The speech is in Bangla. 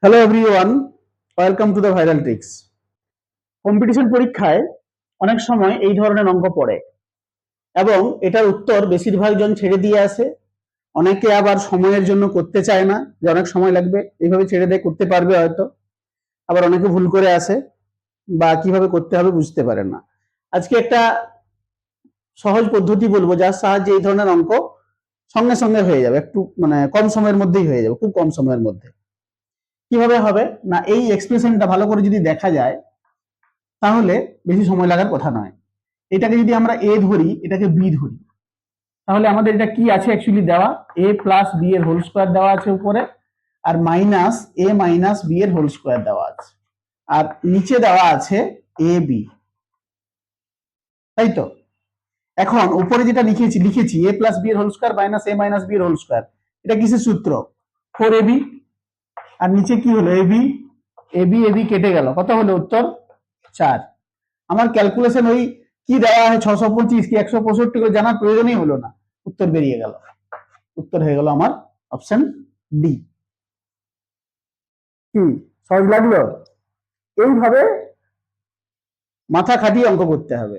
Hello everyone, welcome to the viral tricks. Competition পরীক্ষায় অনেক সময় এই ধরনের অঙ্ক পড়ে এবং এটার উত্তর বেশিরভাগ জন ছেড়ে দিয়ে আসে। অনেকে আবার সময়ের জন্য করতে চায় না, যে অনেক সময় লাগবে, এইভাবে ছেড়ে দিয়ে করতে পারবে হয়তো। আবার অনেকে ভুল করে আসে বা কিভাবে করতে হবে বুঝতে পারে না। আজকে একটা সহজ পদ্ধতি বলবো যার সাহায্যে এই ধরনের অঙ্ক সঙ্গে সঙ্গে হয়ে যাবে, একটু মানে কম সময়ের মধ্যেই হয়ে যাবে, খুব কম সময়ের মধ্যে। কিভাবে হবে না, এই এক্সপ্রেশনটা ভালো করে যদি দেখা যায় তাহলে বেশি সময় লাগার কথা নয়। এটাকে যদি আমরা এ ধরি, এটাকে বি ধরি, তাহলে আমাদের এটা কি আছে অ্যাকচুয়ালি দেওয়া, এ প্লাস বি এর হোল স্কোয়ার দেওয়া আছে উপরে, আর মাইনাস এ মাইনাস বি এর হোল স্কোয়ার দেওয়া আছে, আর নিচে দেওয়া আছে এ বি, তাই তো। এখন উপরে যেটা লিখেছি এ প্লাস বি এর হোল স্কোয়ার মাইনাস এ মাইনাস বি এর হোল স্কোয়ার, এটা কিসের সূত্র? 4ab। আর নিচে কি হলো? এবি। এবি এবি কেটে গেল, কত হলো উত্তর? 4। আমার ক্যালকুলেশন ওই কি দেওয়া হয় 625 কি 165 করে জানার প্রয়োজনই হলো না, উত্তর বেরিয়ে গেল। উত্তর হয়ে গেল আমার অপশন ডি। কি সহজ লাগলো? এইভাবে মাথা খাটিয়ে অঙ্ক করতে হবে।